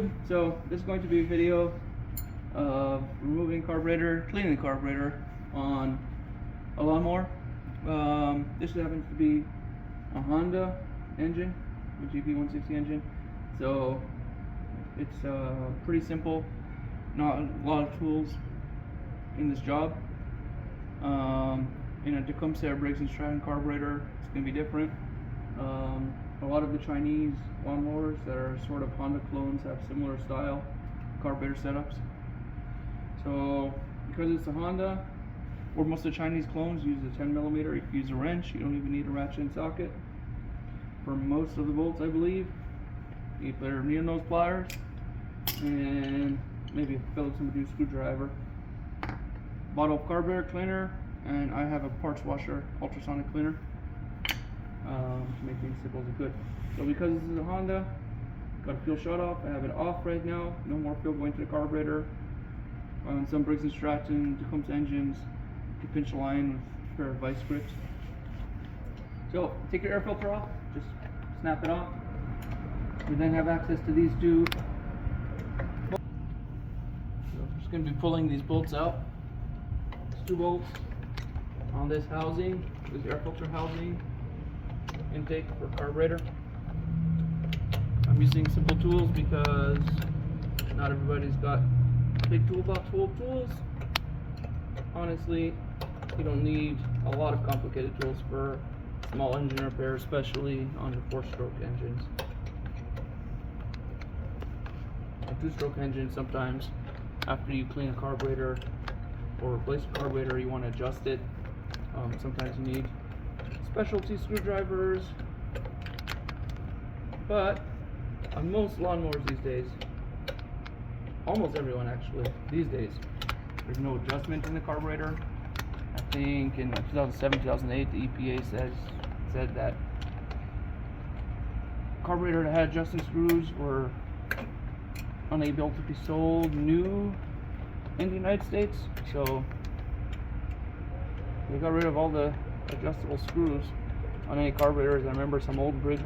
YouTube. So this is going to be a video of removing carburetor, cleaning the carburetor on a lawnmower. This happens to be a Honda engine, a GP 160 engine. So it's pretty simple, not a lot of tools in this job. In a Tecumseh Briggs & Stratton carburetor, it's going to be different. A lot of the Chinese lawnmowers that are sort of Honda clones have similar style carburetor setups. So because it's a Honda, or most of the Chinese clones use a 10mm, you can use a wrench, you don't even need a ratchet and socket. For most of the bolts, I believe, you put a needle nose pliers and maybe a Phillips and Medusa screwdriver. Bottle of carburetor cleaner, and I have a parts washer ultrasonic cleaner. To make things simple as it could. So because this is a Honda, got a fuel shut off. I have it off right now. No more fuel going to the carburetor. On some Briggs & Stratton Tecumseh engines, you can pinch a line with a pair of vice grips. So take your air filter off. Just snap it off. We then have access to these two. So I'm just going to be pulling these bolts out. There's 2 bolts on this housing, this air filter housing. Intake for carburetor. I'm using simple tools because not everybody's got a big toolbox full of tools. Honestly, you don't need a lot of complicated tools for small engine repair, especially on the 4-stroke engines. A 2-stroke engine, sometimes after you clean a carburetor or replace a carburetor, you want to adjust it. Sometimes you need specialty screwdrivers, but on most lawnmowers these days, almost everyone actually these days, there's no adjustment in the carburetor. I think in 2007, 2008, the EPA said that carburetor that had adjusting screws were unable to be sold new in the United States, so they got rid of all the adjustable screws on any carburetors. I remember some old Briggs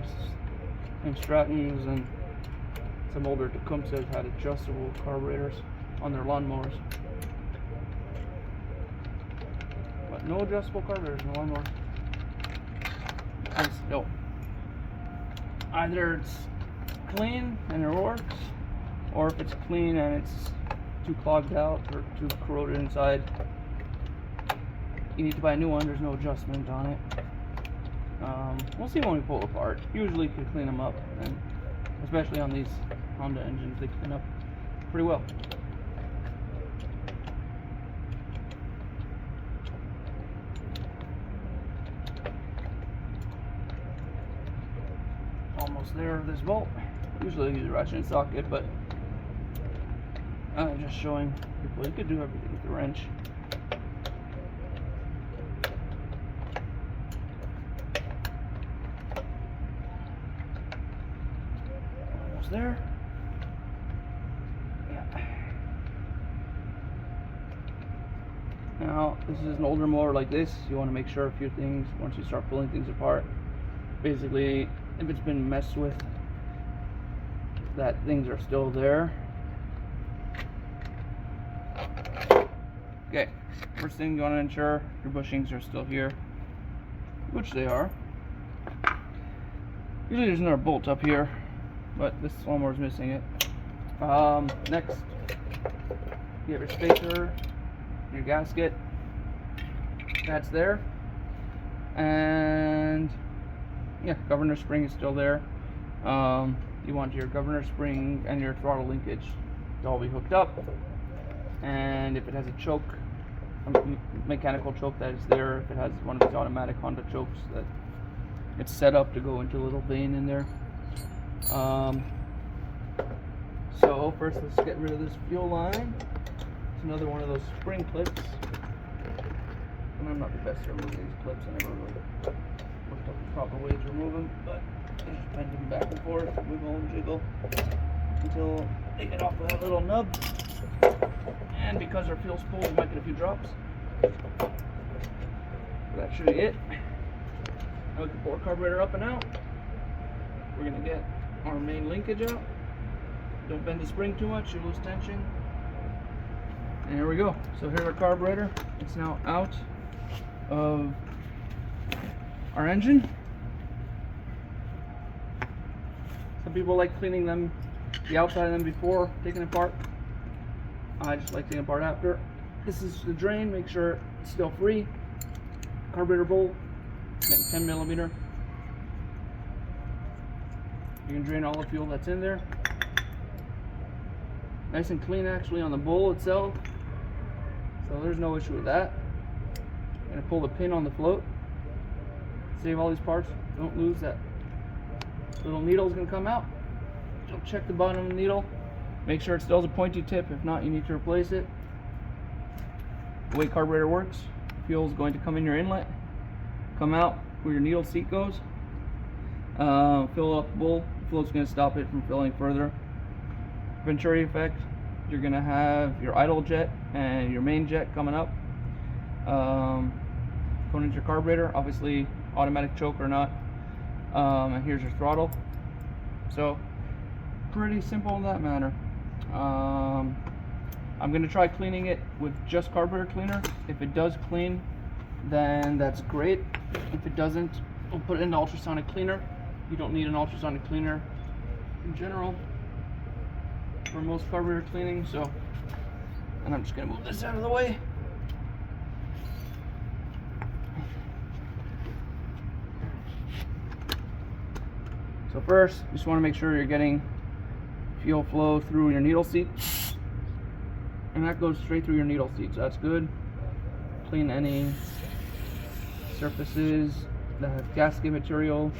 and Strattons and some older Tecumsehs had adjustable carburetors on their lawnmowers, but no adjustable carburetors in the lawnmower. No. Either it's clean and it works, or if it's clean and it's too clogged out or too corroded inside, you need to buy a new one. There's no adjustment on it. We'll see when we pull it apart. Usually you can clean them up, and especially on these Honda engines, they clean up pretty well. Almost there with this bolt. Usually I use a ratchet and socket, but I'm just showing people you could do everything with the wrench. There. Yeah. Now, this is an older mower like this. You want to make sure a few things once you start pulling things apart. Basically, if it's been messed with, that things are still there. Okay, first thing you want to ensure your bushings are still here, which they are. Usually there's another bolt up here, but this lawnmower is missing it. Next, you have your spacer, your gasket, that's there, and yeah, governor spring is still there. You want your governor spring and your throttle linkage to all be hooked up, and if it has a choke, a mechanical choke, that is there. If it has one of these automatic Honda chokes, that it's set up to go into a little vein in there. So first let's get rid of this fuel line. It's another one of those spring clips, and I'm not the best at removing these clips. I never really looked up the proper way to remove them, but I just bend them back and forth, wiggle and jiggle until they get off of that little nub. And because our fuel's full, we might get a few drops. That should be it. Now we can pull our carburetor up and out. We're going to get our main linkage out. Don't bend the spring too much, you lose tension. And here we go. So here's our carburetor. It's now out of our engine. Some people like cleaning them, the outside of them before taking it apart. I just like taking it apart after. This is the drain, make sure it's still free. Carburetor bowl, getting 10mm. You can drain all the fuel that's in there. Nice and clean actually on the bowl itself. So there's no issue with that. I'm going to pull the pin on the float. Save all these parts. Don't lose that little needle is going to come out. Don't check the bottom of the needle. Make sure it still has a pointy tip. If not, you need to replace it. The way carburetor works, fuel is going to come in your inlet, come out where your needle seat goes, fill up the bowl. The float's going to stop it from filling further. Venturi effect, you're going to have your idle jet and your main jet coming up, going into your carburetor, obviously automatic choke or not, and here's your throttle. So pretty simple in that manner. I'm going to try cleaning it with just carburetor cleaner. If it does clean, then that's great. If it doesn't, we'll put it in the ultrasonic cleaner. You don't need an ultrasonic cleaner in general for most carburetor cleaning. So, and I'm just going to move this out of the way. So first, you just want to make sure you're getting fuel flow through your needle seat, and that goes straight through your needle seat, so that's good. Clean any surfaces that have gasket material,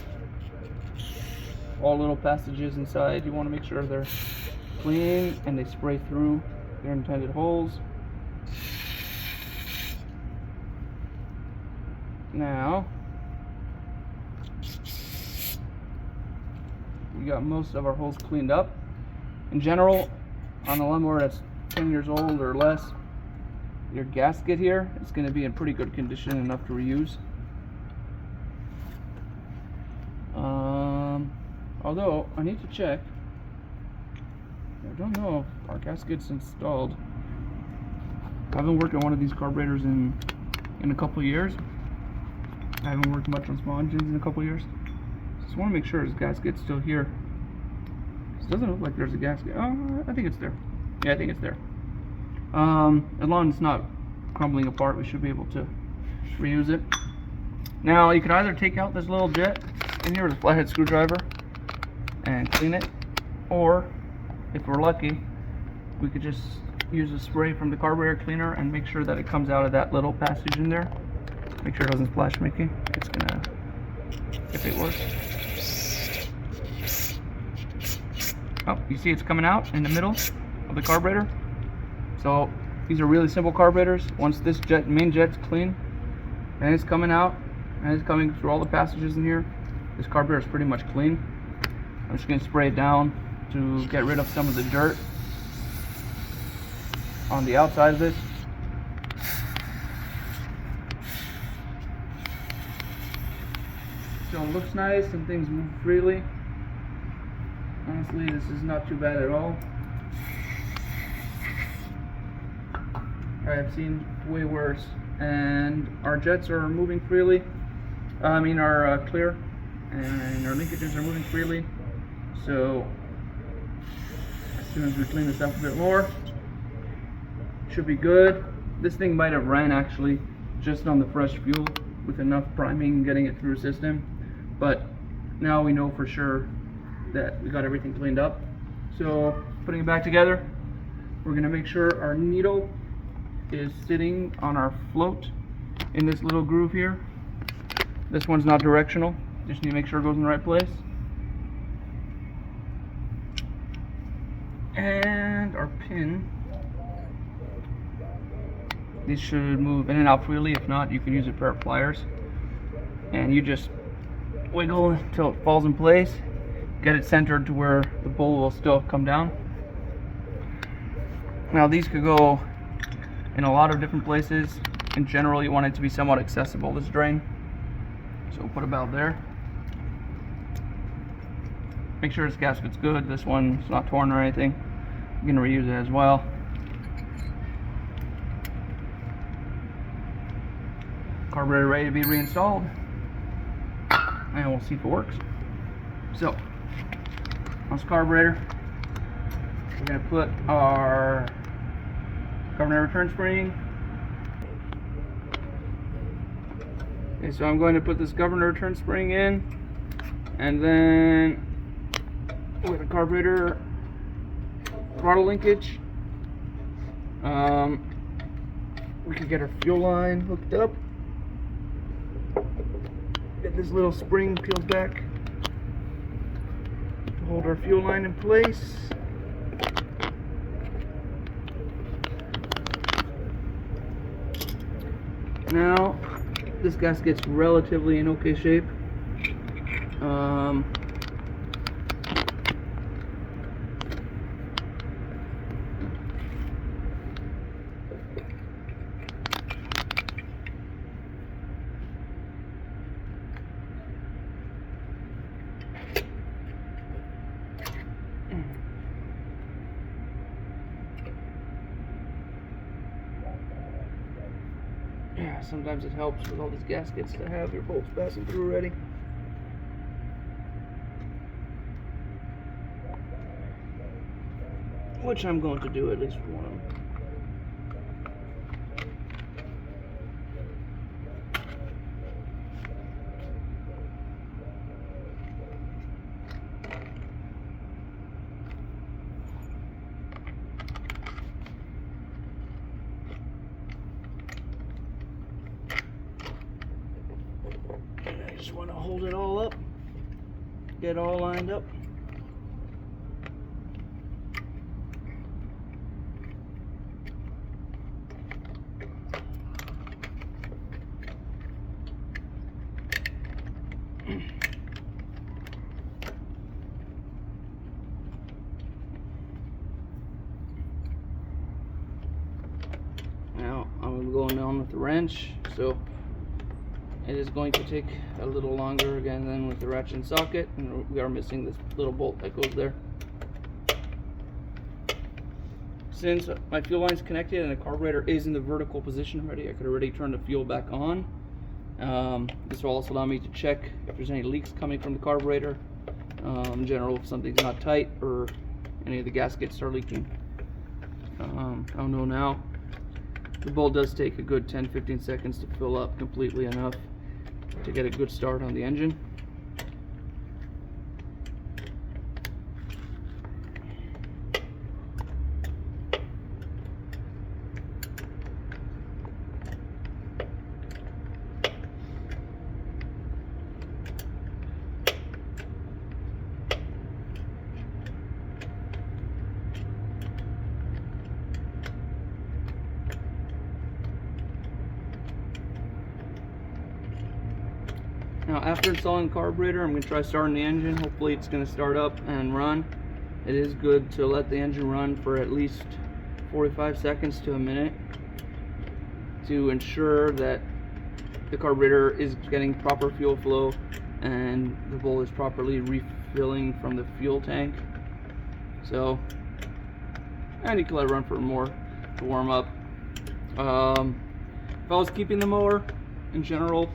all little passages inside. You want to make sure they're clean and they spray through their intended holes. Now we got most of our holes cleaned up. In general, on a lawnmower that's 10 years old or less, your gasket here is going to be in pretty good condition, enough to reuse. Although I need to check. I don't know if our gasket's installed. I haven't worked on one of these carburetors in a couple of years. I haven't worked much on small engines in a couple of years. Just want to make sure his gasket's still here. It doesn't look like there's a gasket. Oh, I think it's there. Yeah, I think it's there. As long as it's not crumbling apart, we should be able to reuse it. Now, you could either take out this little jet in here with a flathead screwdriver and clean it, or if we're lucky, we could just use a spray from the carburetor cleaner and make sure that it comes out of that little passage in there. Make sure it doesn't splash, Mickey. It's gonna, if it works. Oh, you see it's coming out in the middle of the carburetor. So these are really simple carburetors. Once this main jet's clean and it's coming out and it's coming through all the passages in here, this carburetor is pretty much clean. I'm just going to spray it down to get rid of some of the dirt on the outside of this. So it looks nice and things move freely. Honestly, this is not too bad at all. I have seen way worse, and our jets are moving freely. Our clear, and our linkages are moving freely. So as soon as we clean this up a bit more, should be good. This thing might have ran actually just on the fresh fuel with enough priming and getting it through the system, but now we know for sure that we got everything cleaned up. So putting it back together, we're going to make sure our needle is sitting on our float in this little groove here. This one's not directional, just need to make sure it goes in the right place. And our pin, these should move in and out freely. If not, you can use a pair of pliers and you just wiggle until it falls in place. Get it centered to where the bowl will still come down. Now these could go in a lot of different places. In general, you want it to be somewhat accessible, this drain. So we'll put a valve there. Make sure this gasket's good. This one's not torn or anything. You can reuse it as well. Carburetor ready to be reinstalled, and we'll see if it works. So, on this carburetor, we're going to put our governor return spring. Okay, so I'm going to put this governor return spring in, and then with a carburetor throttle linkage, we can get our fuel line hooked up. Get this little spring peeled back to hold our fuel line in place. Now, this gasket's relatively in okay shape. Yeah, sometimes it helps with all these gaskets to have your bolts passing through already. Which I'm going to do at least for one. I just want to hold it all up, get it all lined up. Now I'm going down with the wrench, so it is going to take a little longer again than with the ratchet and socket, and we are missing this little bolt that goes there. Since my fuel line is connected and the carburetor is in the vertical position already, I could already turn the fuel back on. This will also allow me to check if there's any leaks coming from the carburetor. In general, if something's not tight or any of the gaskets are leaking. I'll know now. The bolt does take a good 10-15 seconds to fill up completely enough to get a good start on the engine. Now, after installing the carburetor, I'm going to try starting the engine. Hopefully it's going to start up and run. It is good to let the engine run for at least 45 seconds to a minute to ensure that the carburetor is getting proper fuel flow and the bowl is properly refilling from the fuel tank. So, and you can let it run for more to warm up. If I was keeping the mower in general,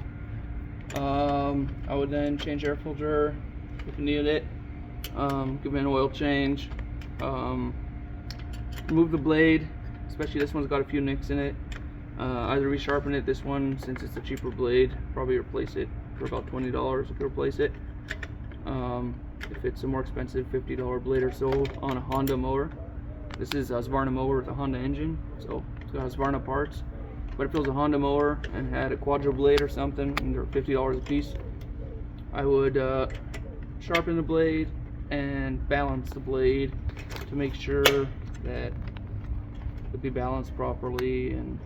I would then change air filter if you needed it, give it an oil change, remove the blade, especially this one's got a few nicks in it, either resharpen it. This one, since it's a cheaper blade, probably replace it for about $20 if you replace it. If it's a more expensive $50 blade or so on a Honda mower. This is a Husqvarna mower with a Honda engine, so it's got Husqvarna parts. But if it was a Honda mower and had a quadro blade or something, and they're $50 a piece, I would sharpen the blade and balance the blade to make sure that it be balanced properly and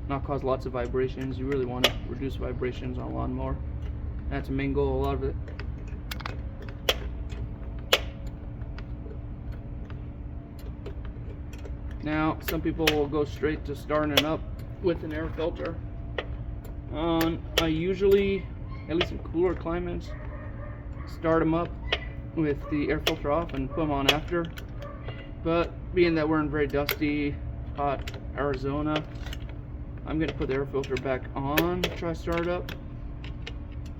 not cause lots of vibrations. You really want to reduce vibrations on a lawnmower. That's the main goal, a lot of it. Now, some people will go straight to starting up with an air filter. I usually, at least in cooler climates, start them up with the air filter off and put them on after. But being that we're in very dusty, hot Arizona, I'm going to put the air filter back on, try start up.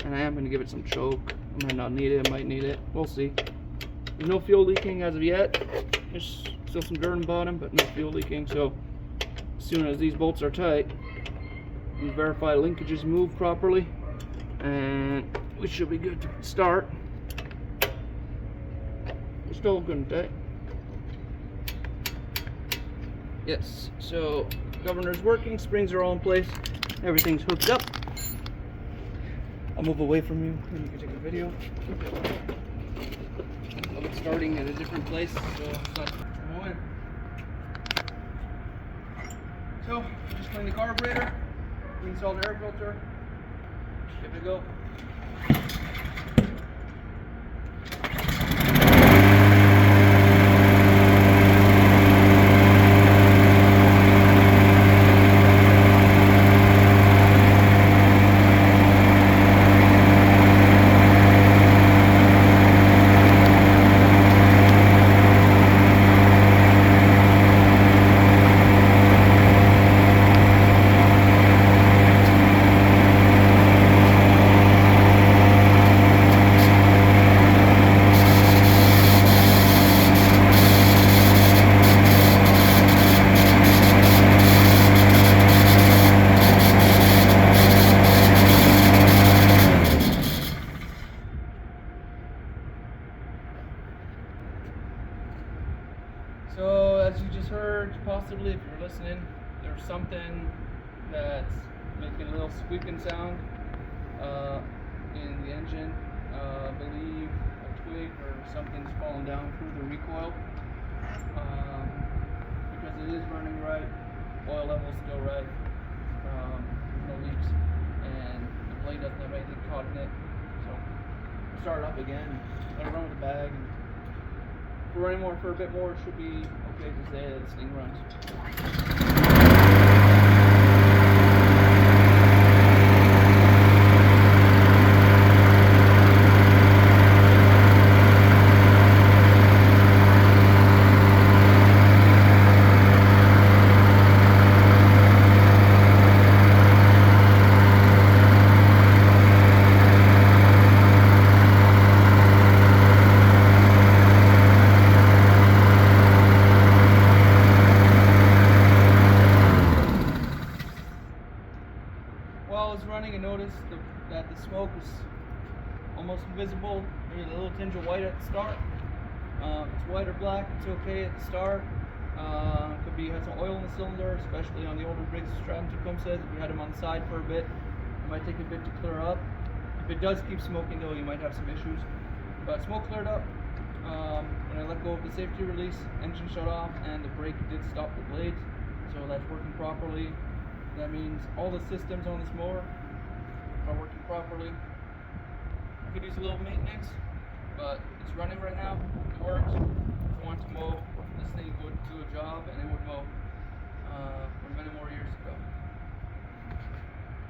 And I am going to give it some choke. I might not need it, I might need it. We'll see. There's no fuel leaking as of yet. There's still some dirt on the bottom, but no fuel leaking. So as soon as these bolts are tight, we verify linkages move properly, and we should be good to start. We're still good and tight. Yes, so governor's working, springs are all in place, everything's hooked up. I'll move away from you and you can take a video of it starting at a different place, so it's not going. So, just clean the carburetor, install the air filter, give it a go. So as you just heard, possibly if you're listening, there's something that's making a little squeaking sound in the engine. I believe a twig or something's fallen down through the recoil, because it is running right, oil level's still right, there's no leaks, and the blade doesn't have anything caught in it. So we'll start it up again, let it run with the bag. And if we're running more for a bit more, it should be okay to say that this thing runs. While I was running, I noticed that the smoke was almost invisible. There's a little tinge of white at the start. It's white or black, it's okay at the start. Could be has some oil in the cylinder, especially on the older Briggs Stratton Tecumsehs. If you had them on the side for a bit, it might take a bit to clear up. If it does keep smoking though, you might have some issues. But smoke cleared up. When I let go of the safety release, engine shut off, and the brake did stop the blade. So that's working properly. That means all the systems on this mower are working properly. I could use a little maintenance, but it's running right now. It works. If I want to mow, this thing would do a job, and it would mow for many more years to go.